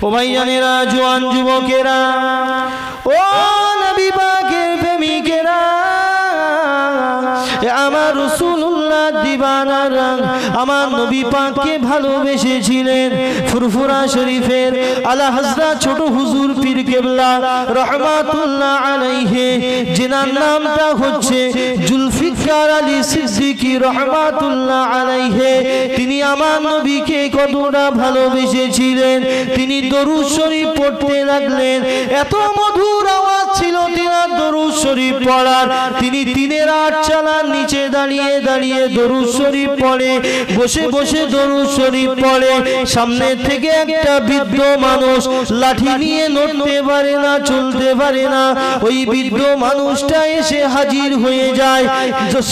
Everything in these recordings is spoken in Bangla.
ও ভাইজানেরা, জওয়ান যুবকেরা, ও নবী পাকের প্রেমিকেরা, আমার রাসূলুল্লাহ দিবানারা আমার নবী পাককে ভালোবেসেছিলেন। ফুরফুরা শরীফের আলা হযরত ছোট হুজুর পীর কেবলা রহমাতুল্লাহ আলাইহি, যিনার নামটা হচ্ছে জুলফিকার আলী সিদ্দিকী রহমাতুল্লাহ আলাইহি, তিনি আমার নবীকে কতটা ভালোবেসেছিলেন। তিনি দরুদ শরীফ পড়তে লাগলেন, এত মধুর আওয়াজ ছিল তিনার দরুদ শরীফ পড়ার। তিনি দিনের আট চালার নিচে দাঁড়িয়ে দাঁড়িয়ে দরুদ শরীফ পড়ে, বসে বসে দরুদ শরীফ পড়ে। সামনে থেকে একটা বৃদ্ধ মানুষ লাঠি নিয়ে নড়তে পারে না, চলতে পারে না। ওই বৃদ্ধ মানুষটা এসে হাজির হয়ে যায়,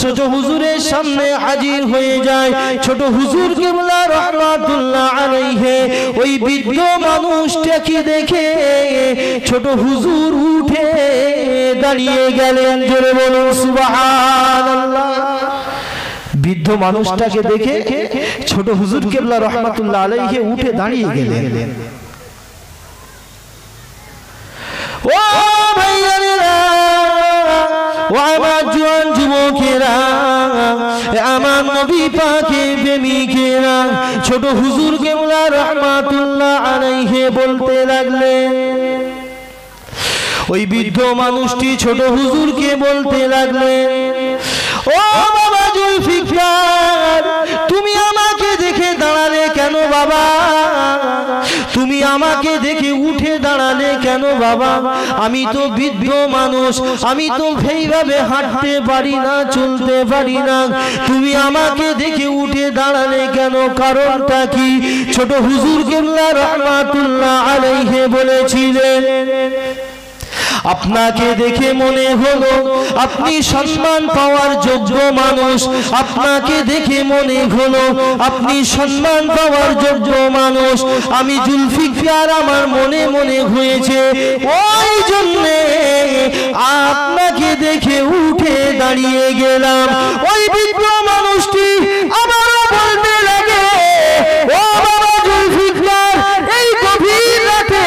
ছোট হুজুরের সামনে হাজির হয়ে যায়। ছোট হুজুর কেবলা রহমাতুল্লাহ আলাইহি ওই বৃদ্ধ মানুষটাকে দেখে ছোট হুজুর উঠে দাঁড়িয়ে গেলেন। জোরে বলুন সুবহানাল্লাহ। বৃদ্ধ মানুষটাকে দেখে ছোট হুজুর কেবলা রহমাতুল্লাহ আলাইহি উঠে দাঁড়িয়ে গেলেন। ও ভাইয়ারা, ও আমার জওয়ান যুবকেরা, আমার নবী পাকের প্রেমিকেরা, ছোট হুজুর কেবলা রহমাতুল্লাহ আলাইহি বলতে লাগলেন। ওই বৃদ্ধ মানুষটি ছোট হুজুরকে বলতে লাগলেন, ও বাবা জুলফিকার, তুমি আমাকে দেখে দাঁড়ালে কেন বাবা? তুমি আমাকে দেখে উঠে দাঁড়ালে কেন বাবা? আমি তো বৃদ্ধ মানুষ, আমি তো সেইভাবে হাঁটতে পারি না, চলতে পারি না। তুমি আমাকে দেখে উঠে দাঁড়ালে কেন? কারণটা কি? ছোট হুজুর কেবলা রহমাতুল্লাহ আলাইহি বলেছিলেন, আপনাকে দেখে মনে হলো আপনি সম্মান পাওয়ার যোগ্য মানুষ। আপনাকে দেখে মনে হলো আপনি সম্মান পাওয়ার যোগ্য মানুষ। আমি জুলফিকার আমার মনে মনে হয়েছে, ওই জন্যে আপনাকে দেখে উঠে দাঁড়িয়ে গেলাম। ওই বৃদ্ধ মানুষটি আবারও বলতে লাগে, ও বাবা জুলফিকার, এই গভীর রাতে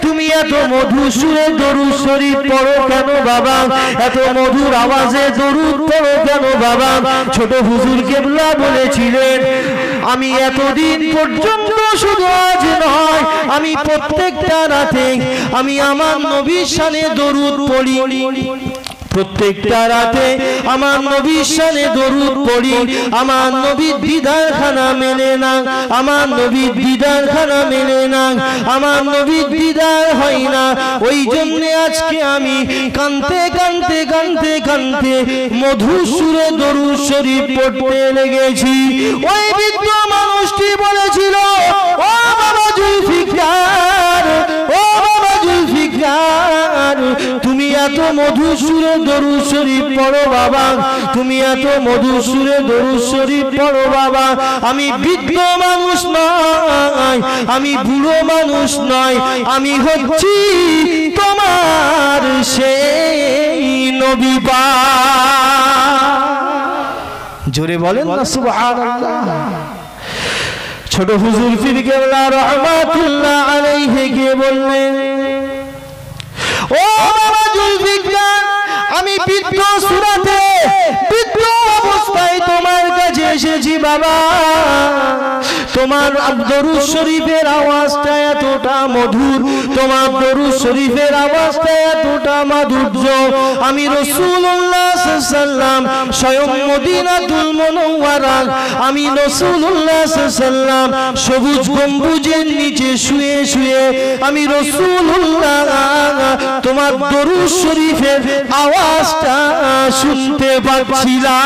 তুমি এত মধুর সুরে দরুদ শরীফ পড়ো কেন বাবা? এত মধুর আওয়াজে দরুদ পড়ো কেন বাবা? ছোট হুজুর কেবলা বলেছিলেন, আমি এতদিন পর্যন্ত শুধু আজ নয়, আমি প্রত্যেকটা রাতে আমি আমার নবীর শানে দরুদ পড়ি। প্রত্যেকটা রাতে আমার নবীর শানে দরুদ পড়ি। আমার নবীর দিদারখানা মেলে না, আমার নবীর দিদারখানা মেলে না, আমার নবীর দিদার হয় না। ওই জন্য আজকে আমি কানতে কানতে কানতে কানতে মধুর সুরে দরুদ শরীফ পড়তে লেগেছি। ওই বৃদ্ধ মানুষটি বলেছিল, ও বাবা জুলফিকার, ও বাবা জুলফিকার, তুমি এত মধুর সুরে দরুদ শরীফ পড়ো বাবা, তুমি এত মধুর সুরে দরুদ শরীফ পড়ো বাবা। আমি বৃদ্ধ মানুষ নয়, আমি বুড়ো মানুষ নয়, আমি হচ্ছি তোমার সেই নবী পাক। জোরে বলেন না সুবহানাল্লাহ। ছোট হুজুর পীর কেবলা রহমাতুল্লাহ আলাইহি কে বললেন, ও বাবা জুলফিকার, আমি বৃদ্ধ সুরাতে বৃদ্ধ অবস্থায় তোমার কাছে এসেছি বাবা। তোমার দরুদ শরীফের আওয়াজটা এতটা মধুর, তোমার দরুদ শরীফের আওয়াজটা এতটা মাধুর্য। আমি রাসূলুল্লাহ সাল্লাল্লাহু আলাইহি ওয়াসাল্লাম স্বয়ং মদিনাতুল মুনাওয়ারা, আমি রাসূলুল্লাহ সাল্লাল্লাহু আলাইহি ওয়াসাল্লাম সবুজ গম্বুজের নিচে শুয়ে শুয়ে আমি রাসূলুল্লাহ তোমার দরুদ শরীফের আওয়াজটা শুনতে পাচ্ছিলাম।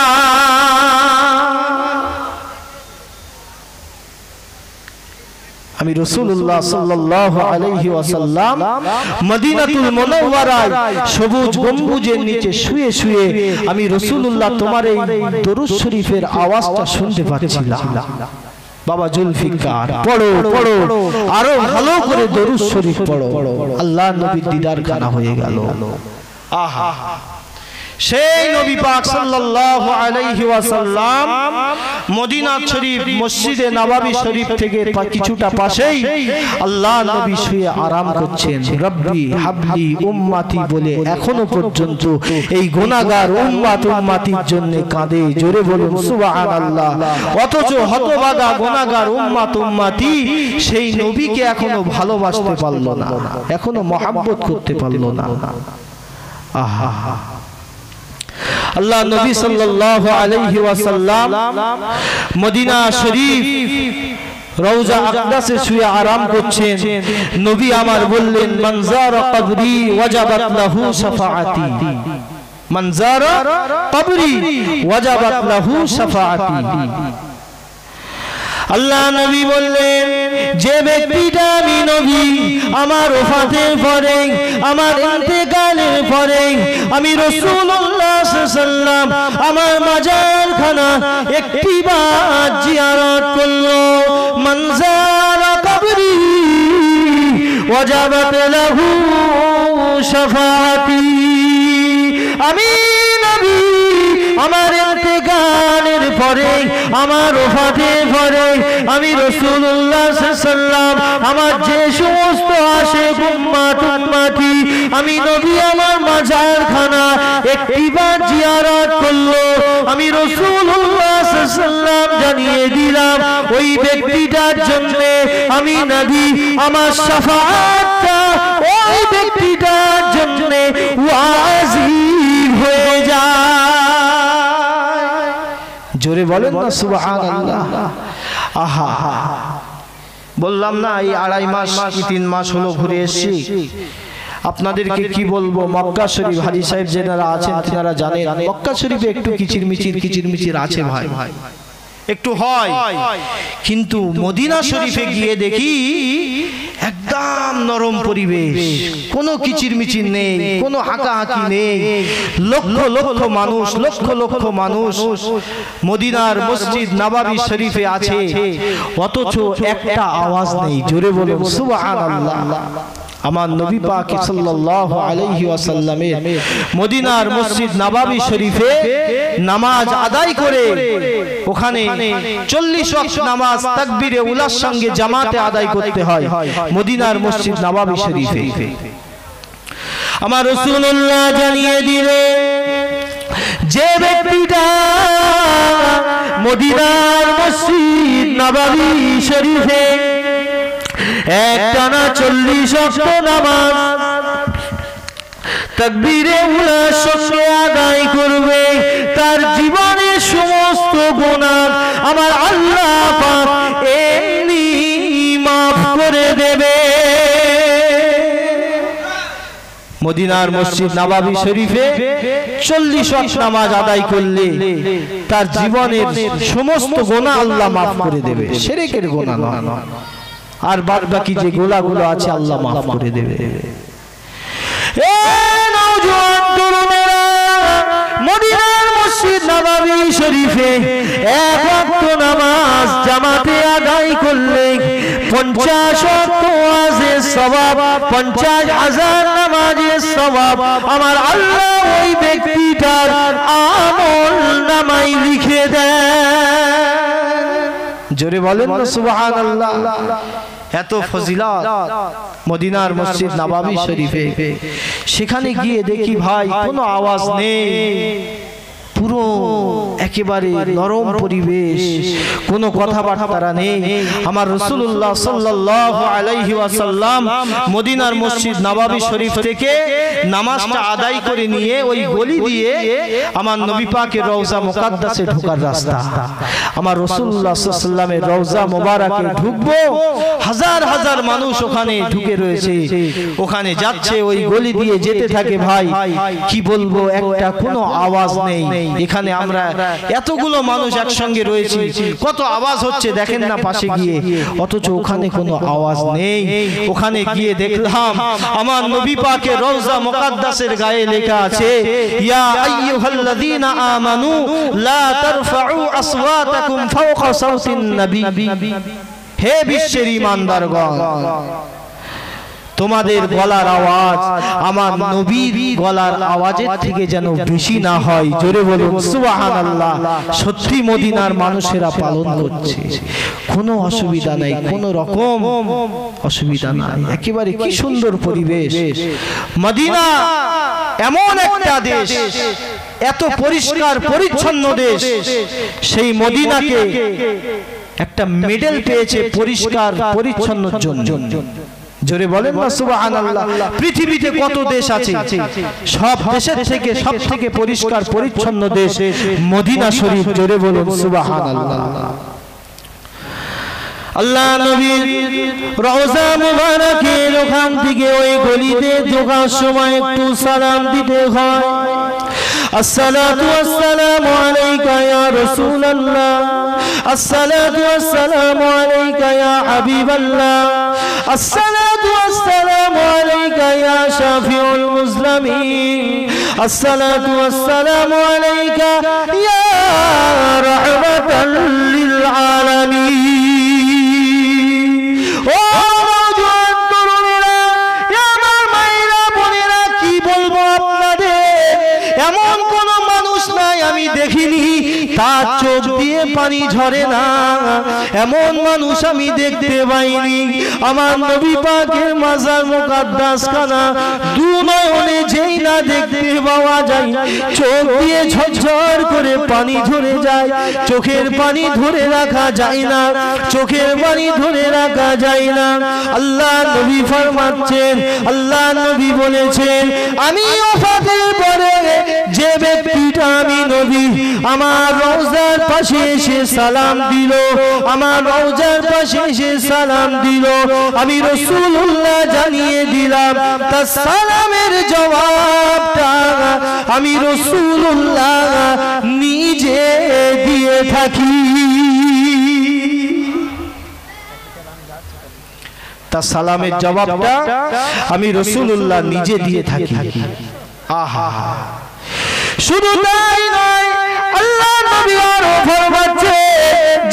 আমি রাসূলুল্লাহ সাল্লাল্লাহু আলাইহি ওয়াসাল্লাম মদিনাতুল মুনাওয়ারায় সবুজ গম্বুজের নিচে শুয়ে শুয়ে আমি রাসূলুল্লাহ তোমার এই দরুদ শরীফের আওয়াজটা শুনতে পাচ্ছিলাম। বাবা জুলফিকার, পড়ো পড়ো, আরো ভালো করে দরুদ শরীফ পড়ো। আল্লাহর নবীর দিদার খানা হয়ে গেল। আহা, সেই নবী পাক সাল্লাল্লাহু আলাইহি ওয়াসাল্লাম মদিনা শরীফ মসজিদে নববী শরীফ থেকে কিছুটা পাশেই আল্লাহ নবী শুয়ে আরাম করছেন। রব্বি হাবলি উম্মতি বলে এখনো পর্যন্ত এই গুনাহগার উম্মতির জন্য কাঁদে। জোরে বলুন সুবহানাল্লাহ। অথচ হতভাগা গুনাহগার উম্মতি সেই নবীকে এখনো ভালোবাসতে পারলো না, এখনো মহব্বত করতে পারলো না। আহা, আল্লাহ নবী সাল্লাল্লাহু আলাইহি ওয়াসাল্লাম মদিনা শরীফ রওজা আকদাসে শুয়ে আরাম করছেন। নবী আমার বললেন, মান যারা কবরি ওয়াজাবাত লাহু শাফাআতি, মান যারা কবরি ওয়াজাবাত লাহু শাফাআতি। আল্লাহ নবী বললেন, যে ব্যক্তিটা আমি নবী আমার ওফাতের পরে, আমার ইন্তেকালের পরে আমি রাসূলুল্লাহ সাল্লাল্লাহু আলাইহি ওয়াসাল্লাম আমার মাজারখানা একটিবার জিয়ারত করলো, মান যারা কবরি ওয়াজাবাত লাহু শাফাআতি। আমি নবী আমার ইন্তেকালের পরে, আমার ওফাতের পরে আমি রাসূলুল্লাহ সাল্লাল্লাহু আলাইহি ওয়াসাল্লাম আমার যে সমস্ত আশিক উম্মতি আমি নবী আমার মাজারখানা একটিবার জিয়ারত করলো, আমি রাসূলুল্লাহ সাল্লাল্লাহু আলাইহি ওয়াসাল্লাম জানিয়ে দিলাম ওই ব্যক্তিটার জন্য আমি নবী আমার শাফাআতটা ওই ব্যক্তিটার জন্য ওয়াজিব হয়ে যায়। জোরে বলেন না সুবহানাল্লাহ। আহা, বললাম না এই 2.5 মাস কি 3 মাস হলো ঘুরে এসেছি। আপনাদেরকে কি বলবো, মক্কা শরীফ হাজী সাহেব যারা আছেন তারা জানেন মক্কা শরীফে একটু কিচিরমিচির আছে ভাই, একটু হয়, কিন্তু মদিনা শরীফে গিয়ে দেখি একদম নরম পরিবেশ, কোনো কিচিরমিচির নেই, কোনো হাঁকাহাঁকি নেই। লক্ষ লক্ষ মানুষ মদিনার মসজিদ নববী শরীফে আছে, অথচ একটা আওয়াজ নেই। জোরে বলুন সুবহানাল্লাহ। আমার নবী পাক সাল্লাল্লাহু আলাইহি ওয়াসাল্লামের মদিনার মসজিদ নববী শরীফে নামাজ আদায় করে ওখানে 40 ওয়াক্ত নামাজ তাকবীরে উলার সঙ্গে জামাতে আদায় করতে হয় মদিনার মসজিদ নববী শরীফে। আমার রাসূলুল্লাহ জানিয়ে দিলেন, যে ব্যক্তিটা মদিনার মসজিদ নববী শরীফে একটানা 40 ওয়াক্ত নামাজ তাকবীরে উলার সঙ্গে আদায় করবে, তার জীবনের সমস্ত গুনাহ আমার আল্লাহ পাক এমনি মাফ করে দেবে। মদিনার মসজিদ নববী শরীফে 40 ওয়াক্ত নামাজ আদায় করলে তার জীবনের সমস্ত গুনাহ আল্লাহ মাফ করে দেবে, শিরকের গুনাহ নয়, আর বাদ বাকি যে গুনাহগুলো আছে আল্লাহ মাফ করে দেবে। এ নওজোয়ান তরুণেরা, মদিনার মসজিদ নববী শরীফে এক ওয়াক্ত নামাজ জামাতে আদায় করলে 50 ওয়াক্ত ওয়াজের সওয়াব, 50,000 নামাজের সওয়াব আমার আল্লাহ ওই ব্যক্তিটার আমল নামায় লিখে দেন। জোরে বলেন না সুবহানাল্লাহ। এত ফজিলত মদিনার মসজিদ নববী শরীফে। সেখানে গিয়ে দেখি ভাই কোনো আওয়াজ নেই, পুরো একেবারে নরম পরিবেশ, কোনো কথাবার্তা নেই। আমার রাসূলুল্লাহ সাল্লাল্লাহু আলাইহি ওয়াসাল্লাম মদিনার মসজিদ নববী শরীফ থেকে নামাজটা আদায় করে নিয়ে ওই গলি দিয়ে আমার নবী পাকের রওজা মুকাদ্দাসে ঢোকার রাস্তা, আমার রাসূলুল্লাহ সাল্লাল্লাহু আলাইহি ওয়াসাল্লামের রওজা মোবারকে ঢুকবো, হাজার হাজার মানুষ ওখানে ঢুকে রয়েছে, ওখানে যাচ্ছে, ওই গলি দিয়ে যেতে থাকে। ভাই কি বলবো, একটা কোনো আওয়াজ নেই। এখানে আমরা এতগুলো মানুষ একসঙ্গে রয়েছি, কত আওয়াজ হচ্ছে দেখেন না পাশে গিয়ে, অথচ ওখানে কোনো আওয়াজ নেই। ওখানে গিয়ে দেখলাম আমার নবী পাকের রওজা মুকাদ্দাসের গায়ে লেখা আছে, ইয়া আইয়ুহাল্লাযীনা আমানু লা তারফাউ আসওয়াতাকুম ফাওকা সাওতিন নবী। হে বিশ্বের ঈমানদারগণ, তোমাদের গলার আওয়াজ আমার নবীর গলার আওয়াজের থেকে যেন বেশি না হয়। জোরে বলুন সুবহানাল্লাহ। সত্যি মদিনার মানুষেরা পালন করছে, কোনো অসুবিধা নাই, কোনো রকম অসুবিধা নাই, একেবারে কি সুন্দর পরিবেশ। মদিনা এমন একটা দেশ, এত পরিষ্কার পরিচ্ছন্ন দেশ, সেই মদিনাকে একটা মেডেল পেয়েছে পরিষ্কার পরিচ্ছন্নর জন্য। জোরে বলেন না সুবহানাল্লাহ। পৃথিবীতে কত দেশ আছে, সব দেশের থেকে সব থেকে পরিষ্কার পরিচ্ছন্ন দেশ মদিনা শরীফ। জোরে বলুন সুবহানাল্লাহ। আল্লাহ নবীর রওজা মুবারকের ওখান থেকে ওই গলিতে ঢোকার সময় একটু সালাম দিতে হয়। আসসালাতু ওয়াসসালামু আলাইকা ইয়া রাসূলুল্লাহ, আসসালাতু ওয়াসসালামু আলাইকা ইয়া হাবিবাল্লাহ, আসসালাতু ওয়াসসালামু আলাইকা ইয়া শাফিউল মুসলিমিন, আসসালাতু ওয়াসসালামু আলাইকা ইয়া রাহমাতাল লিল আলামিন। ও নওজোয়ান তরুণেরা, আমার মায়েরা বোনেরা, কি বলবো আপনাদের, এমন কোন মানুষ নাই আমি দেখিনি তার চোখ দিয়ে পানি ঝরে না, এমন মানুষ আমি দেখতে পাইনি। আমার নবী পাকের মাজার মুকাদ্দাস খানা দু নয়নে যেই না দেখতে পাওয়া যায়, চোখ দিয়ে ঝরঝর করে পানি ঝরে যায়, চোখের পানি ধরে রাখা যায় না, চোখের পানি ধরে রাখা যায় না। আল্লাহ নবী ফরমাচ্ছেন, আল্লাহ নবী বলেছেন, আমি ওফাতের পরে যে ব্যক্তিটা আমি নবী আমার রওজার পাশে এসে সালাম দিল, আমার রওজার পাশে এসে সালাম দিল, আমি রাসূলুল্লাহ জানিয়ে দিলাম তার সালামের জবাবটা আমি রাসূলুল্লাহ নিজে দিয়ে থাকি। তার সালামের জবাবটা আমি রাসূলুল্লাহ নিজে দিয়ে থাকি। আহা, শুধু তাই নয়, আল্লাহ নবী আরো ফরমাচ্ছে,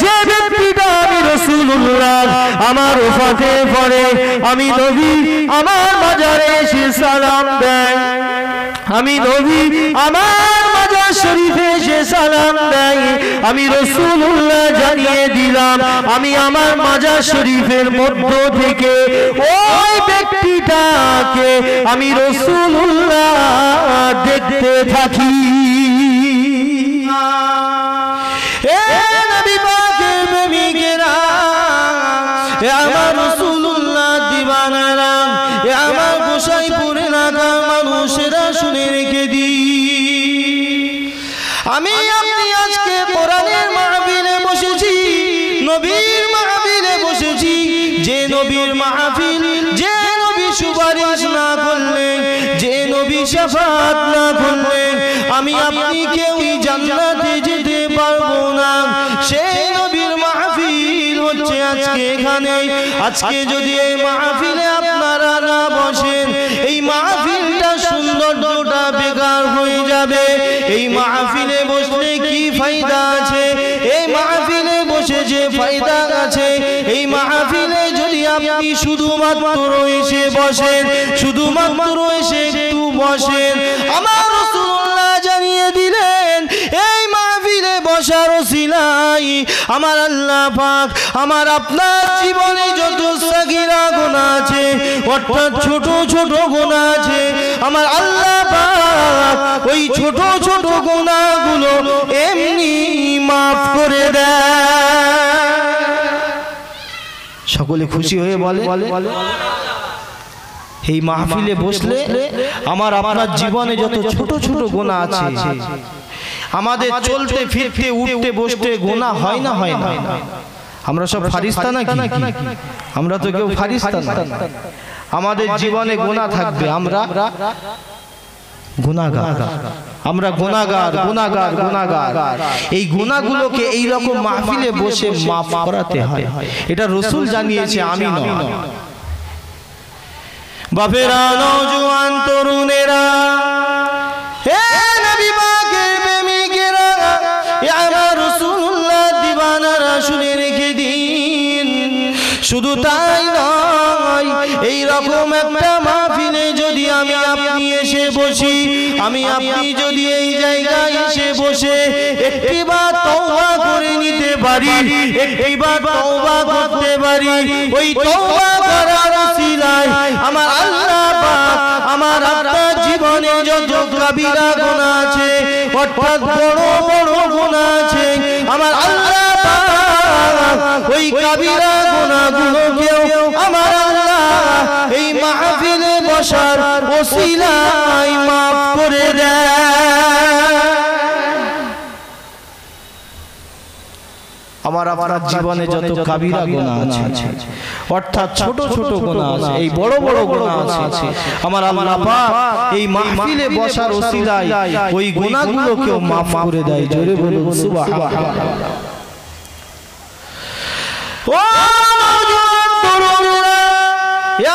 যে ব্যক্তিটা আমি রাসূলুল্লাহ আমার ওফাতে পরে আমি নবী আমার মাজারে এসে সালাম দেয়, আমি নবী আমার মাজার শরীফে এসে সালাম দেয়, আমি রাসূলুল্লাহ জানিয়ে দিলাম আমি আমার মাজার শরীফের মধ্য থেকে ওই ব্যক্তিটাকে আমি রাসূলুল্লাহ দেখতে থাকি। এ নবী পাকের প্রেমিকেরা, এ আমার রাসূলুল্লাহ দিওয়ানারা, এ আমার গোসাইপুরে লাগা মানুষেরা শুনে রেখে দি, আমি আপনি আজকে কোরআনের মাহফিলে বসেছি, নবীর মাহফিলে বসেছি, যে নবীর মাহফিল, যে নবী সুপারিশ না করলেন, যে নবী শাফাত না করলেন, আমি আপনি কেউই জান্নাতে যেতে পারবো না। সেই নবীর মাহফিল হচ্ছে আজকে এখানে। আজকে যদি এই মাহফিলে আপনারা না বসেন, এই মাহফিলটা সৌন্দর্যটা বেকার হয়ে যাবে। এই মাহফিলে বসলে কি ফায়দা আছে? এই মাহফিলে বসে যে ফায়দা আছে, এই মাহফিলে যদি আপনি শুধুমাত্র এসে বসেন, শুধুমাত্র এসে একটু বসেন, আমার রাসূলুল্লাহ জানিয়ে দিলেন এই মাহফিলে বসার ওসিলাই আমার আল্লাহ পাক আমার আপনার জীবনে যত সাগীরা গুনাহ আছে, অর্থাৎ ছোট ছোট গুনাহ আছে, আমার আল্লাহ পাক ওই ছোট ছোট গুনাহগুলো এমনি মাফ করে দেয়। সকলে খুশি হয়ে বলে, এই মাহফিলে বসলে আমার আপনার জীবনে যত ছোট ছোট গুনাহ আছে, আমাদের চলতে ফিরতে উঠতে বসতে গুনাহ হয় না? হয় না? আমরা সব ফারিস্তা নাকি? আমরা তো কেউ ফারিস্তা না। আমাদের জীবনে গুনাহ থাকবে, আমরা গুনাহগার, আমরা গুনাহগার গুনাহগার গুনাহগার। এই গুনাহগুলোকে এই রকম মাহফিলে বসে মাফ করাতে হয়, এটা রাসূল জানিয়েছে, আমি নয়। বাপেরা, নওজোয়ান তরুণেরা, হে নবী পাকের প্রেমিকেরা, এ আমার রাসূলুল্লাহ দিওয়ানারা শুনে রেখে দিন। শুধু তাই নয়, এই রকম একটা মাহফিলে যদি আমি আপনি এসে বসি, আমি আপনি যদি এই জায়গায় এসে বসে একটিবার তওবা করে নিতে পারি, একটিবার তওবা করতে পারি, ওই তওবা করার ওসিলায় আমার আল্লাহ পাক আমার আপনার জীবনে যত কবিরা গুনাহ আছে, অর্থাৎ বড় বড় গুনাহ আছে, আমার আল্লাহ পাক ওই কবিরা গুনাহগুলোকেও আমার আল্লাহ এই মাহফিলে বসার ওসিলায় মাফ করে দেয়। আমার আপনার জীবনে যত কবিরা গুনাহ আছে, অর্থাৎ ছোট ছোট গুনাহ আছে, এই বড় বড় গুনাহ আছে, আমার আল্লাহ পাক এই মাহফিলে বসার ওসিলায় ওই গুনাহগুলোকেও মাফ করে দেয়। জোরে বলুন সুবহানাল্লাহ। ও নওজোয়ান তরুণরা,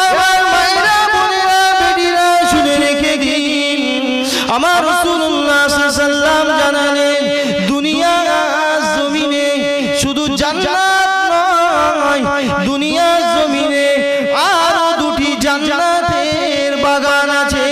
আমার মায়েরা বোনেরা বেটিরা শুনে রেখে দিন, আমার রাসূলুল্লাহ সাল্লাল্লাহু আলাইহি ওয়াসাল্লাম জানালেন দুনিয়া জমিনে শুধু জান্নাত নয়, দুনিয়া জমিনে আরো দুটি জান্নাতের বাগান আছে।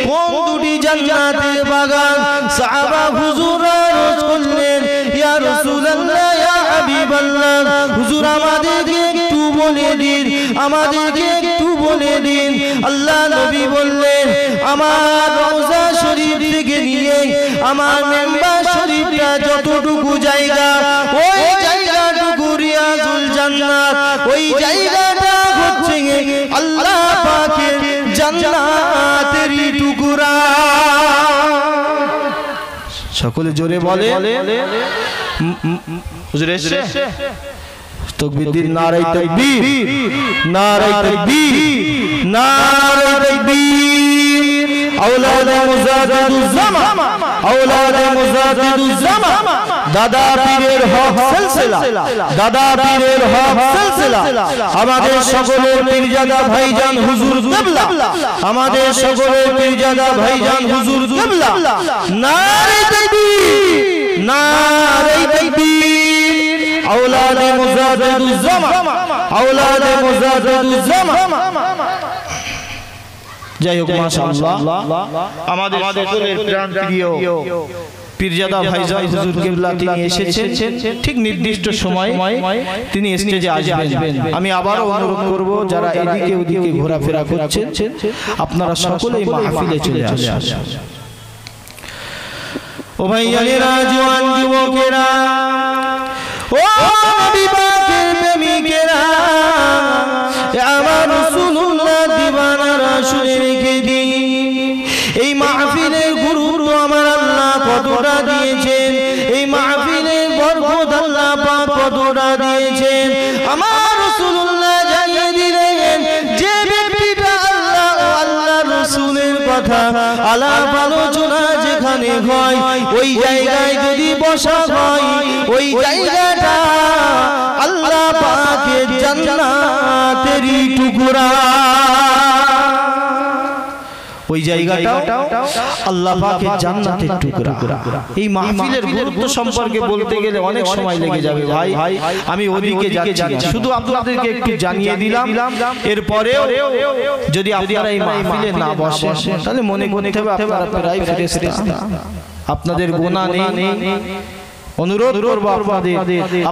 কোন দুটি জান্নাতের বাগান? সাহাবা হুজুররা আরজ করলেন, ইয়া রাসূলুল্লাহ, ইয়া হাবিবাল্লাহ, হুজুর আমাদেরকে একটু বলে দিন, আমাদেরকে একটু বলে দিন। আল্লাহ নবী বললেন, আমার রওজা শরীফ থেকে নিয়ে আমার মেম্বার শরীফটা যতটুকু জায়গা, ওই জায়গাটুকু রিয়াজুল জান্নাত, ওই জায়গাটা হচ্ছে আল্লাহ পাকের জান্নাতেরই টুকরা। সকলে জোরে বলে হুজুর এসে তাকবীর দিন, নারায়ে তাকবীর, নারায়ে তাকবীর, নারায়ে তাকবীর। আওলাদে মুজাদ্দিদুজ জামান, আওলাদে মুজাদ্দিদুজ জামান, দাদা পীরের হক সিলসিলা, দাদা পীরের হক সিলসিলা, আমাদের সকলের পীরজাদা ভাইজান হুজুর কিবলা, আমাদের সকলের পীরজাদা ভাইজান হুজুর কিবলা। নারায়ে তাকবীর, নারায়ে তাকবীর। আওলাদে মুজাদ্দিদুজ জামান, আওলাদে মুজাদ্দিদুজ জামান। যাই হোক, মাশাআল্লাহ, আমাদের সকলের প্রাণপ্রিয় পীরজাদা ভাইজান হুজুর কিবলা তিনি এসেছেন, ঠিক নির্দিষ্ট সময় তিনি স্টেজে আসবেন। আমি আবারও অনুরোধ করব, যারা এদিকে ওদিকে ঘোরাফেরা করছেন আপনারা সকলেই মাহফিলে চলে আসুন। ও ভাইয়ানেরা, জওয়ান যুবকেরা, ও নবী পাকের প্রেমিকেরা, আমার রাসূলুল্লাহ দিওয়ানারা শুনে রেখে দিন, এই মাহফিলের গুরুত্ব আমার আল্লাহ কতটা দিয়েছেন, এই মাহফিলের বরকত আল্লাহ পাক কতটা দিয়েছেন। আমার রাসূলুল্লাহ জানিয়ে দিলেন, যে ব্যক্তিটা আল্লাহ ও আল্লাহর রাসূলের কথা আলাপ আলোচনা যেখানে হয়, ওই জায়গায় যদি বসা হয়, ওই জায়গাটা আল্লাহ পাকের জান্নাতেরই টুকরা। ওই জায়গাটাও আল্লাহ পাকের জান্নাতের টুকরা। এই মাহফিলের গুরুত্ব সম্পর্কে বলতে গেলে অনেক সময় লেগে যাবে ভাই, আমি ওদিকে যাচ্ছি না, শুধু আপনাদেরকে একটু জানিয়ে দিলাম। এরপরেও যদি আপনারা এই মাহফিলে না বসেন তাহলে মনে করতে হবে আপনারা প্রায় ফেরেশতা, আপনাদের গুনাহ নেই। অনুরোধ করব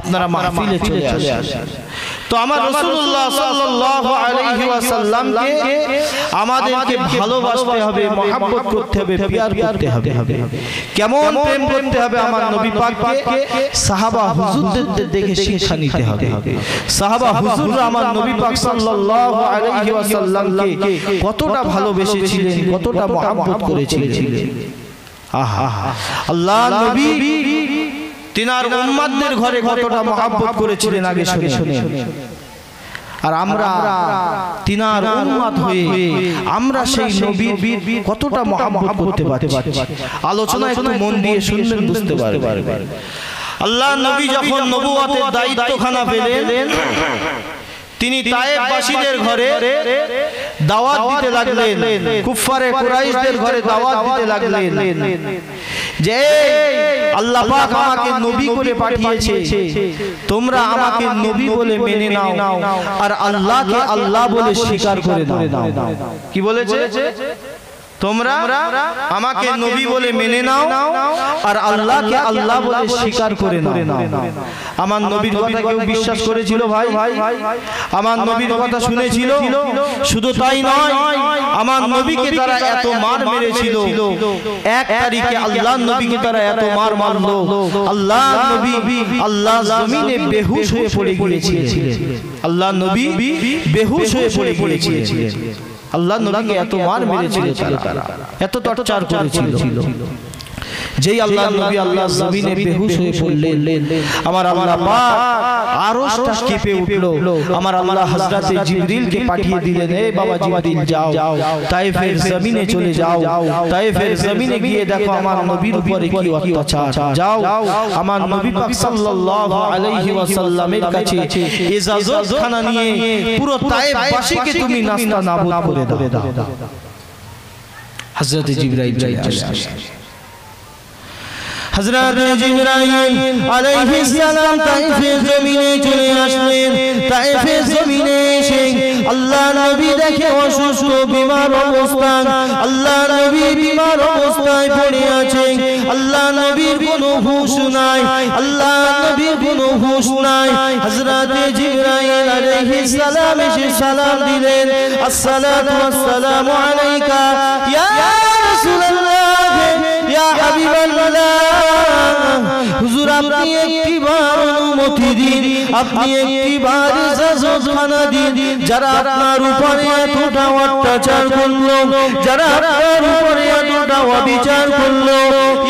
আপনারা মাহফিলে চলে আসেন। তো আমার রাসূলুল্লাহ সাল্লাল্লাহু আলাইহি ওয়াসাল্লামকে আমাদেরকে ভালোবাসতে হবে, মহব্বত করতে হবে, প্যার করতে হবে। কেমন প্রেম করতে হবে আমার নবী পাককে? সাহাবা হুজুরদের দেখে শিক্ষা নিতে হবে। সাহাবা হুজুররা আমার নবী পাক সাল্লাল্লাহু আলাইহি ওয়াসাল্লামকে কতটা ভালোবেসেছিলেন, কতটা মহব্বত করেছিলেন। আহা, আল্লাহ নবী তিনার উম্মতদের ঘরে কতটা মহব্বত করেছিলেন আগে শুনে। আর আমরা তিনার উম্মত হয়ে আমরা সেই নবীর কতটা মহব্বত করতে পারছি। আলোচনা একটু মন দিয়ে শুনবেন, বুঝতে পারবেন। আল্লাহ নবী যখন নবুয়তের দায়িত্বখানা পেলেন, তিনি তায়েফবাসীদের ঘরে দাওয়াত দিতে লাগলেন, কুফারে কুরাইশদের ঘরে দাওয়াত দিতে লাগলেন। যে আল্লাহ পাক আমাকে নবী করে পাঠিয়েছে, তোমরা আমাকে নবী বলে মেনে নাও আর আল্লাহকে আল্লাহ বলে স্বীকার করে দাও। কি বলেছে? তোমরা আমাকে নবী বলে মেনে নাও আর আল্লাহকে আল্লাহ বলে স্বীকার করে নাও। আমার নবীর কথা কেউ বিশ্বাস করেছিল ভাই? আমার নবীর কথা শুনেছিল? শুধু তাই নয়, আমার নবীকে তারা এত মার মেরেছিল, এক তারিখে আল্লাহর নবীকে তারা এত মার মারলো, আল্লাহর নবী আল্লাহ জমিনে বেহুশ হয়ে পড়ে গিয়েছিলেন। আল্লাহর নবী বেহুশ হয়ে পড়ে গিয়েছিলেন। আল্লাহ নবীকে এত মার মেরেছিল, তারা এত টর্চার করেছিল। যেই আল্লাহ নবী আল্লাহ জমিনে বেহুশ হয়ে পড়লেন, আমার আল্লাহ পাক আরশটা কেঁপে উঠল। আমার আল্লাহ হযরতে জিবরিলকে পাঠিয়ে দিলেন, এ বাবা জিবরিল যাও তায়েফের জমিনে চলে যাও, তায়েফের জমিনে গিয়ে দেখো আমার নবীর উপরে কি অত্যাচার। যাও আমার নবী পাক সাল্লাল্লাহু আলাইহি ওয়াসাল্লামের কাছে ইজাজত খানা নিয়ে পুরো তায়েফবাসীকে তুমি নাস্তা নাবুদ করে দাও। হযরতে জিবরাইল চলে আসলেন। হযরত জিবরাইল আলাইহিস সালাম তায়েফের জমিনে চলে আসলেন। তায়েফের জমিনে এসে আল্লাহ নবী দেখে অসুস্থ বিমার অবস্থা, আল্লাহ নবী বিমার অবস্থায় পড়ে আছে, আল্লাহ নবীর কোনো হুঁশ নাই, আল্লাহ নবীর কোনো হুঁশ নাই। হযরত জিবরাইল আলাইহিস সালাম এসে সালাম দিলেন, আসসালাতু ওয়াসসালামু আলাইকা ইয়া রাসূলুল্লাহ ইয়া হাবিবাল্লাহ। হুজুর আপনি একটিবার অনুমতি দিন, আপনি একটিবার ইজাজত খানা দিন, যারা আপনার উপরে এতটা অত্যাচার করলো, যারা আপনার উপরে এতটা অবিচার করলো,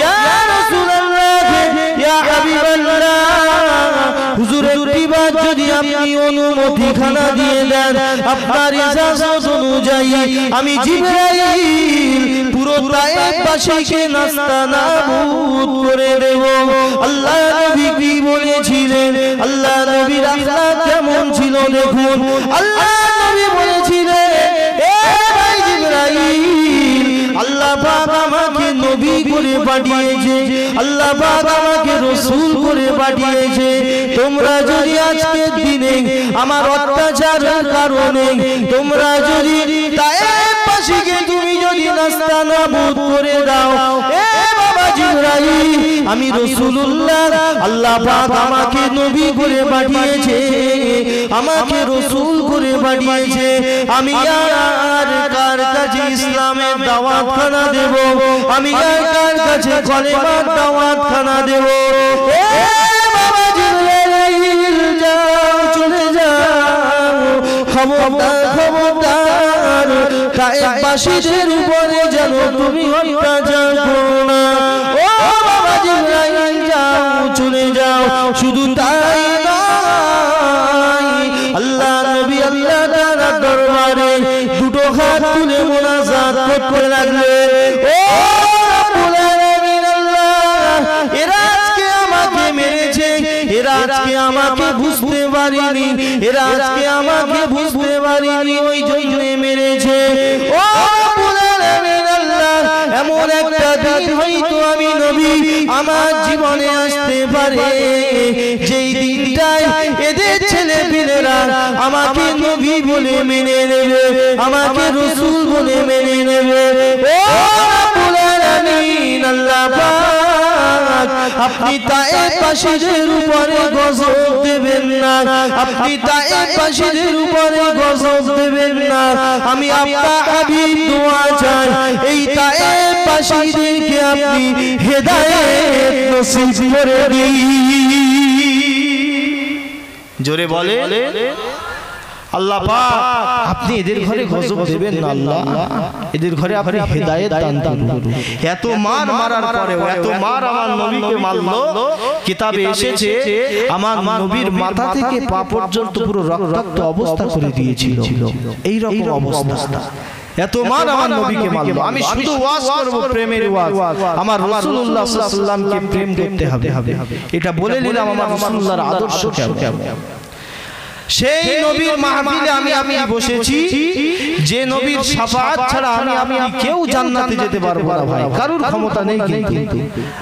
ইয়া রাসূলুল্লাহ ইয়া হাবিবাল্লাহ, হুজুর একটিবার যদি আপনি অনুমতি খানা দিয়ে দেন, আপনার ইজাজত অনুযায়ী আমি জিবরাইল পুরো তায়েফবাসীকে নাস্তা নাবুদ করে দেব। আল্লাহ নবী কি বলেছিলেন? আল্লাহ নবীর আখলাক কেমন ছিল দেখুন। আল্লাহ নবী বলেছিলেন, এ ভাই জিবরাইল, আল্লাহ পাক আমাকে নবী করে পাঠিয়েছে, আল্লাহ পাক আমাকে রাসূল করে পাঠিয়েছে। তোমরা যদি আজকের দিনে আমার অত্যাচারের কারণে তোমরা যদি তায়েফবাসীকে তুমি যদি নাস্তা নাবুদ করে দাও, এ বাবা জিবরাইল, আমি রাসূলুল্লাহ, আল্লাহ পাক আমাকে নবী করে পাঠিয়েছে, আমাকে রাসূল করে পাঠিয়েছে। আমি আর কার কাছে ইসলামের দাওয়াত খানা দেব, আমি আর কার কাছে কলেমার দাওয়াত খানা দেব। এ বাবা জিবরাইল যাও, চলে যাও, খবরদার খবরদার তায়েফবাসীদের উপরে যেন তুমি অত্যাচার করো না। ও বাবা জিবরাইল যাও, চলে যাও। শুধু তাই নয়, আল্লাহ নবী আল্লাহ তাআলার দরবারে দুটো হাত তুলে মুনাজাত করতে লাগলেন, ও রব্বুল আলামিন আল্লাহ, এরা আজকে আমাকে মেরেছে, এরা আজকে আমাকে বুঝতে পারিনি, এরা আজকে আমাকে বুঝতে পারিনি, ওই জন্য মেরেছে। ও রব্বুল আলামিন আল্লাহ, এমন একটা দিন হয়তো আমি নবী আমার জীবনে আসতে পারে, যেই দিনটায় এদের ছেলেপিলেরা আমাকে নবী বলে মেনে নেবে, আমাকে রাসূল বলে মেনে নেবে। ও রব্বুল আলামিন আল্লাহ পাক, আপনি তায়েফবাসীদের উপরে গজব দেবেন না, আপনি তায়েফবাসীদের উপরে গজব দেবেন না। আমি আপনার হাবিব দোয়া চাই, এই তায়েফবাসীদেরকে আপনি হেদায়েত নসিব করে দিন। জোরে বলে আল্লাহ পাক, আপনি এদের ঘরে গজব দেবেন না আল্লাহ, এদের ঘরে আপনি হেদায়েত দান করুন। এত মার মারার পরে, এত মার আমার নবীকে মারলো, কিতাবে এসেছে আমার নবীর মাথা থেকে পা পর্যন্ত পুরো রক্তাক্ত অবস্থা করে দিয়েছিল। এই রকম অবস্থা, এত মার আমার নবীকে মারলো। আমি শুধু ওয়াজ করব, প্রেমের ওয়াজ। আমার রাসূলুল্লাহ সাল্লাল্লাহু আলাইহি ওয়াসাল্লামকে প্রেম করতে হবে, এটা বলে নিলাম আমার রাসূলুল্লাহর আদর্শ কেমন। সেই নবীর মাহফিলে আমি বসেছি যে নবীর শাফাআত ছাড়া আমি কেউ জান্নাতে যেতে পারবো না ভাই, কারোর ক্ষমতা নেই। কিন্তু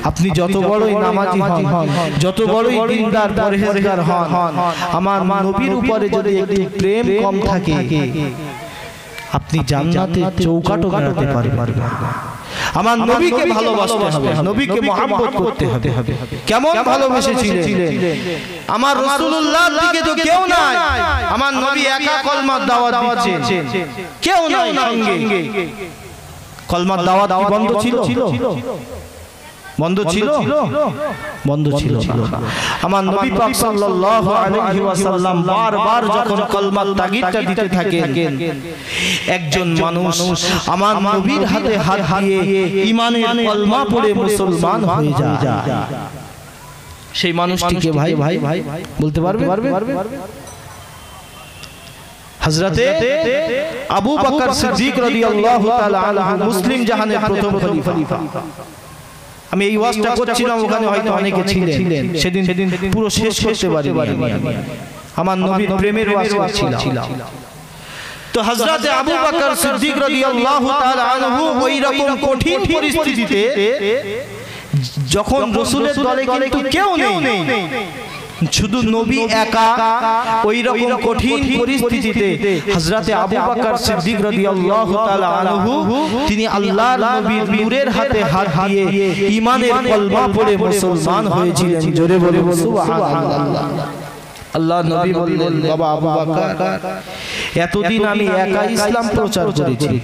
আপনি যত বড়ই নামাজি হন, যত বড়ই দিনদার পরহেজগার হন, আমার নবীর উপরে যদি একটু প্রেম কম থাকে আপনি জান্নাতে চৌকাঠও গাড়াতে পারবেন না। আমার নবীকে ভালোবাসতে হবে, নবীকে মহব্বত করতে হবে। কেমন ভালোবেসেছিলেন আমার রাসূলুল্লাহর দিকে তো কেউ নাই, আমার নবী একা কলমার দাওয়াত দিচ্ছেন, কেউ নাই সঙ্গে। কলমার দাওয়াত কি বন্ধ ছিল? বন্ধ ছিল? বন্ধ ছিল। আমার নবী পাক সাল্লাল্লাহু আলাইহি ওয়াসাল্লাম বারবার যখন কলমার তাগিদটা দিতে থাকেন, একজন মানুষ আমার নবীর হাতে হাত দিয়ে ঈমানের কলমা পড়ে মুসলমান হয়ে যায়। সেই মানুষটিকে ভাই বলতে পারবে? হযরতে আবু বকর সিদ্দিক রাদিয়াল্লাহু তাআলা আনহু, মুসলিম জাহানের প্রথম খলিফা। আমি এই ওয়াজটা করছিলাম, ওখানে হয়তো অনেকে ছিলেন, সেদিন পুরো শেষ করতে পারিনি। আমার নবীর প্রেমের ওয়াজ করছিলাম। তো হযরতে আবু বকর সিদ্দিক রাদিয়াল্লাহু তাআলা আনহু ওই রকম কঠিন পরিস্থিতিতে, যখন রাসূলের দলে কিন্তু কেউ নেই, শুধু নবী একা, ওই রকম কঠিন পরিস্থিতিতে হযরতে আবু বকর সিদ্দিক রাদিয়াল্লাহু তাআলা আনহু তিনি আল্লাহর নবীর নূরের হাতে হাত দিয়ে ঈমানের কলমা পড়ে মুসলমান হয়েছিলেন। জোরে বলে সুবহানাল্লাহ। আল্লাহর নবী বললেন, বাবা আবু বকর, এতদিন আমি একা ইসলাম প্রচার করেছি,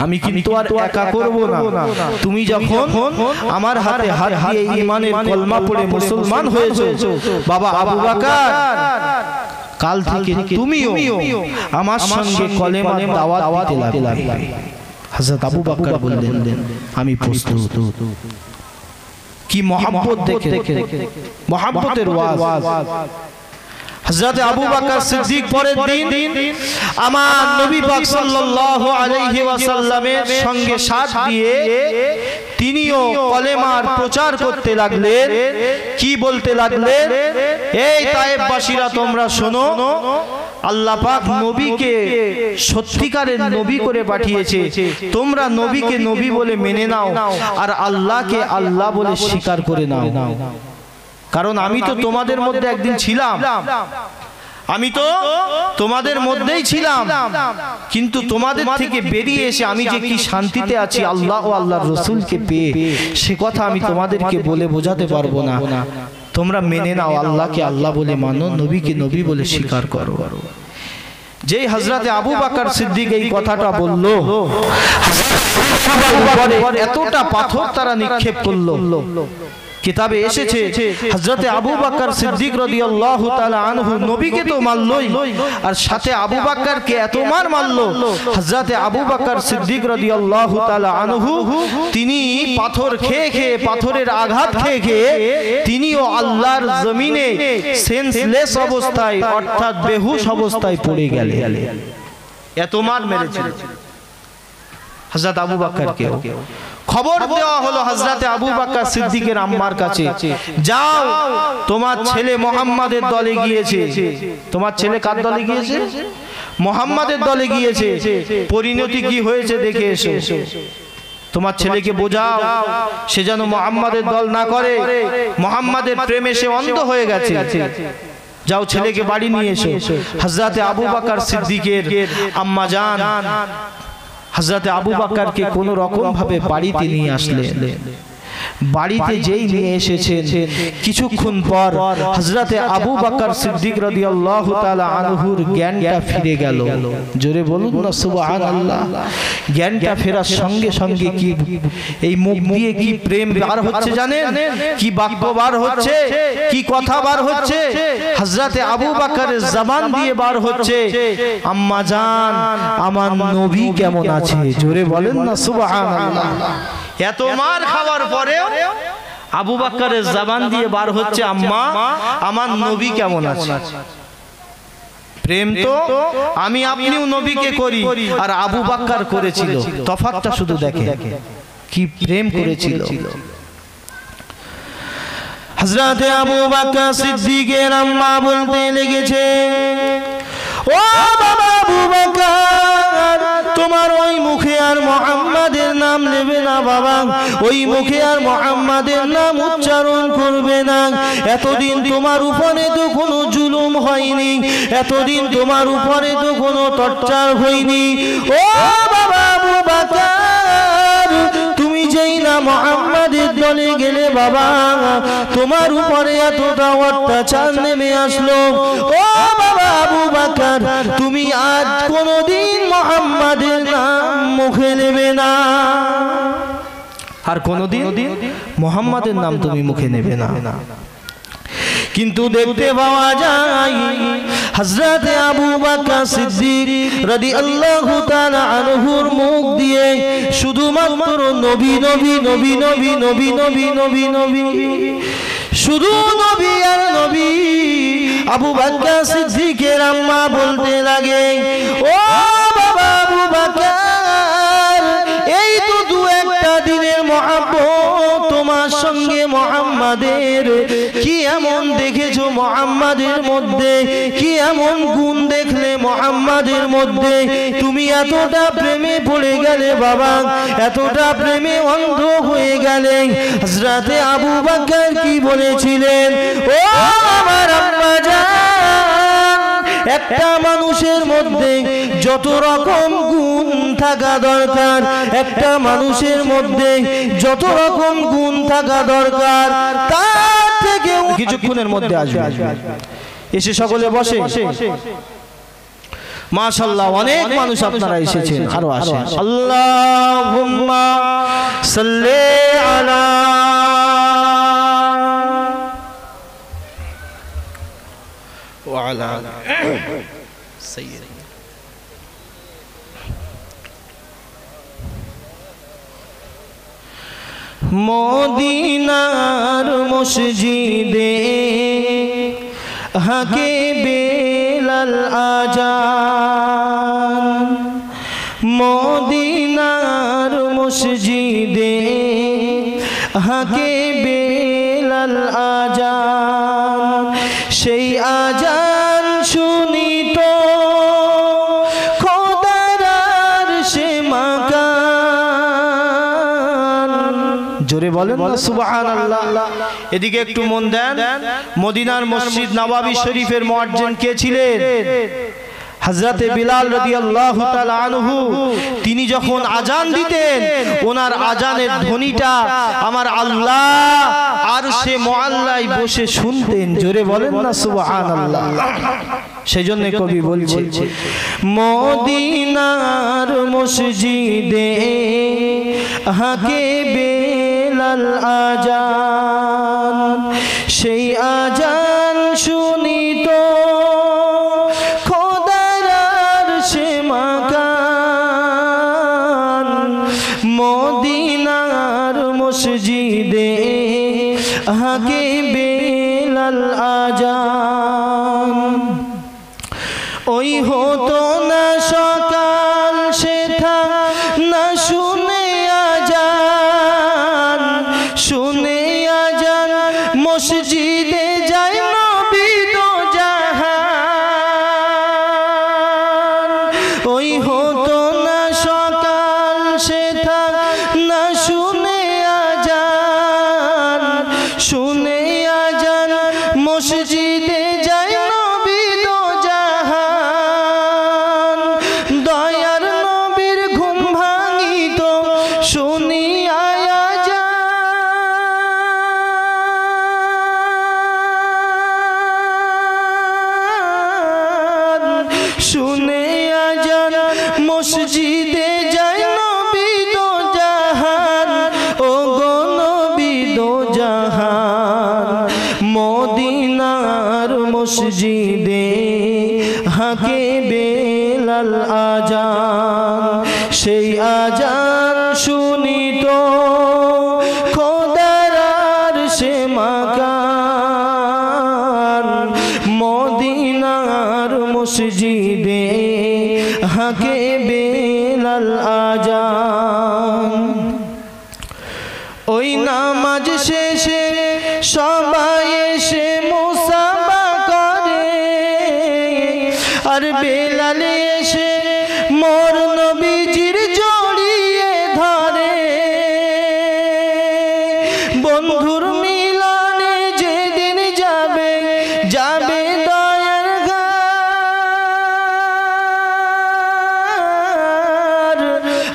আমি কিন্তু আর একা করব না। তুমি যখন আমার হাতে হাত দিয়ে ঈমানের কলমা পড়ে মুসলমান হয়েছো, বাবা আবু বকর, কাল থেকে তুমিও আমার সঙ্গে কলেমার দাওয়াত দিতে লাগবে। হযরত আবু বকর বললেন, আমি প্রস্তুত। কি মহব্বত দেখে, মহব্বতের ওয়াজ। হযরত আবু বকর সিদ্দিক পরের দিন আমার নবী পাক সাল্লাল্লাহু আলাইহি ওয়াসাল্লামের সঙ্গে সাথ দিয়ে তিনিও কলেমার প্রচার করতে লাগলেন। কি বলতে লাগলেন? এই তায়েফবাসীরা তোমরা শোনো, আল্লাহ পাক নবীকে সত্যিকারের নবী করে পাঠিয়েছে, তোমরা নবীকে নবী বলে মেনে নাও আর আল্লাহকে আল্লাহ বলে স্বীকার করে নাও। কারণ আমি তো তোমাদের মধ্যে একদিন ছিলাম, আমি তো তোমাদের মধ্যেই ছিলাম, কিন্তু তোমাদের থেকে বেরিয়ে এসে আমি যে কি শান্তিতে আছি আল্লাহ ও আল্লাহর রাসূলকে পেয়ে, সে কথা আমি তোমাদেরকে বলে বোঝাতে পারবো না। তোমরা মেনে নাও, আল্লাহকে আল্লাহ বলে মানো, নবীকে নবী বলে স্বীকার করো। যেই হযরতে আবু বকর সিদ্দিক এই কথাটা বলল, এতটা পাথর তারা নিক্ষেপ করলো। কিতাবে এসেছে হযরতে আবু বকর সিদ্দিক রাদিয়াল্লাহু তাআলা আনহু নবীকে তো মারলই, আর সাথে আবু বকরকে এত মারলো, হযরতে আবু বকর সিদ্দিক রাদিয়াল্লাহু তাআলা আনহু তিনি পাথর খেয়ে পাথরের আঘাত খেয়ে তিনিও আল্লাহর জমিনে সেন্সলেস অবস্থায়, অর্থাৎ বেহুশ অবস্থায় পড়ে গেলেন। এত মার মেরেছিল হযরত আবু বকরকে। খবর দেওয়া হলো হযরতে আবু বকর সিদ্দিকের আম্মার কাছে, যাও তোমার ছেলে মুহাম্মাদের দলে গিয়েছে। তোমার ছেলে কার দলে গিয়েছে? মুহাম্মাদের দলে গিয়েছে। পরিণতি কি হয়েছে দেখে এসো। তোমার ছেলেকে বোঝাও সে যেন মুহাম্মাদের দল না করে, মুহাম্মাদের প্রেমে সে অন্ধ হয়ে গেছে। যাও ছেলেকে বাড়ি নিয়ে এসো। হযরতে আবু বকর সিদ্দিকের আম্মা জান হযরতে আবু বকরকে কোন রকম ভাবে বাড়িতে নিয়ে আসলেন। বাড়িতে যেই নিয়ে এসেছেন, কিছুক্ষণ পর হযরতে আবু বকর সিদ্দিক রাদিয়াল্লাহু তাআলা আনহুর জ্ঞানটা ফিরে গেল। জোরে বলুন না সুবহানাল্লাহ। জ্ঞানটা ফেরার সঙ্গে সঙ্গে কি এই মুখ দিয়ে কি প্রেম বার হচ্ছে জানেন? কি বাক্য বার হচ্ছে, কি কথা বার হচ্ছে? হযরতে আবু বকরের জবান দিয়ে বার হচ্ছে, আম্মা জান আমার নবী কেমন আছে? জোরে বলেন না সুবহানাল্লাহ। এত মার খাওয়ার পরেও আবু বকরের জবান দিয়ে বার হচ্ছে, আম্মা আমার নবী কেমন আছে? প্রেম তো আমি আপনিও নবীকে করি, আর আবু বকর করেছিল। তফাৎটা শুধু দেখে কি প্রেম করেছিল। হযরতে আবু বকর সিদ্দিকের আম্মা বলতে লেগেছে, ও বাবা আবু বকর, তোমার ওই মুখে আর মুহাম্মাদের নাম নেবে না বাবা, ওই মুখে আর মুহাম্মাদের নাম উচ্চারণ করবে না। এতদিন তোমার উপরে তো কোনো জুলুম হয়নি, এতদিন তোমার উপরে তো কোনো টর্চার হয়নি। ও বাবা আবু বকর, তুমি যেই না মুহাম্মাদের দলে গেলে বাবা, তোমার উপরে এতটা অত্যাচার নেমে আসলো। ও বাবা আবু বকর, তুমি আজ কোনোদিন মুহাম্মাদের নাম মুখে নেবে না, আর কোনোদিন মুহাম্মাদের নাম তুমি মুখে নেবে না। কিন্তু দেখতে পাওয়া যায় হযরত আবু বকর সিদ্দিক রাদিয়াল্লাহু তাআলা আনহুর মুখ দিয়ে শুধুমাত্র নবী নবী নবী নবী নবী নবী নবী নবী, শুধু নবী আর নবী। আবু বকর সিদ্দিকের আম্মা বলতে লাগে, ও বাবা আবু বকর, এই তো দু একটা দিনের মহব্বত তোমার সঙ্গে মুহাম্মাদের, কি এমন দেখেছো মুহাম্মাদের মধ্যে, কি এমন গুণ দেখলে মুহাম্মাদের মধ্যে, তুমি এতটা প্রেমে পড়ে গেলে বাবা, এতটা প্রেমে অন্ধ হয়ে গেলে। হযরতে আবু বকর কি বলেছিলেন, ও আমার আম্মা জান, একটা মানুষের মধ্যে যত রকম গুণ থাকা দরকার, একটা মানুষের মধ্যে যত রকম গুণ থাকা দরকার, তার থেকে কিছুক্ষণের মধ্যে আসবে, এসে সকলে বসে। মাশাআল্লাহ, অনেক মানুষ আপনারা এসেছেন, আরো আসেন। আল্লাহুম্মা সাল্লি আলা ওয়া আলা সাইয়্যিদিনা। মদিনার মসজিদে হাকে বেলাল আজান, মদিনার মসজিদে হাকে বেলাল আজান, সেই আজান শুনিত খোদার আরশে মাকান। জোরে বলেন না সুবহানাল্লাহ। এদিকে একটু মন দেন, মদিনার মসজিদ নববী শরীফের মুয়াজ্জিন কে ছিলেন? হযরতে বিলাল রাদিয়াল্লাহু তাআলা আনহু। তিনি যখন আজান দিতেন, ওনার আজানের ধ্বনিটা আমার আল্লাহ আরশে মুআল্লায় বসে শুনতেন। জোরে বলেন না সুবহানাল্লাহ। সেজন্য কবি বলছে, মদিনার মসজিদে হাকে বেলাল আজান, সেই আজান শুনিত খোদার আরশে মাকান, মদিনার মসজিদে হাকে বেলাল আজান। ওই হতো না সকাল সেথা না শুনে আজান, শুনে আজান মসজিদে যায় নবী দো জাহান। ওই হতো না সকাল সেথা না শুনে আজান, শুনে আজান মসজিদে যায় নবী দো জাহান। দয়ার নবীর ঘুম ভাঙিত শুনিয়া আজান, শুনে আজান মসজিদে যায় নবী দো জাহান। ও গো নবী দো জাহান, মদিনার মসজিদে হাকে বেলাল আজান, সেই আজান শুনিত খোদার আরশে মাকান, মদিনার মসজিদে হাকে বেলাল আজান। ওই নামাজ শেষে সবাই এসে মুসাফা করে, আর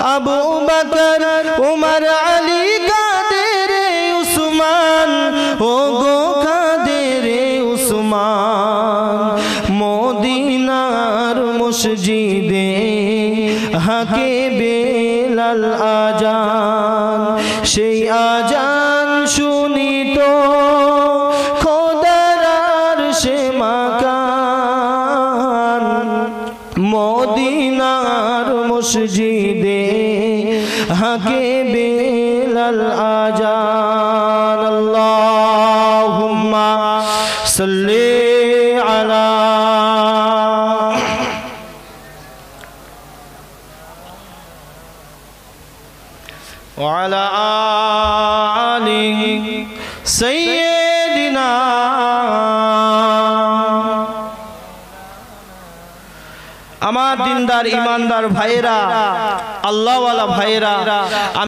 আবু বকর উমর আলী কাদের উসমান ও গো কাদের উসমান মদিনার মসজিদে হাকে বেলাল আজান সেই আজান শুনিত খোদার আরশে মাকান মদিনার মসজিদে হাকে বেলাল আজান আল্লাহুম্মা সাল্লি আলা وعلى آل سيدنا আমার দিনদার ইমানদার ভাইরা আল্লাহওয়ালা ভাইরা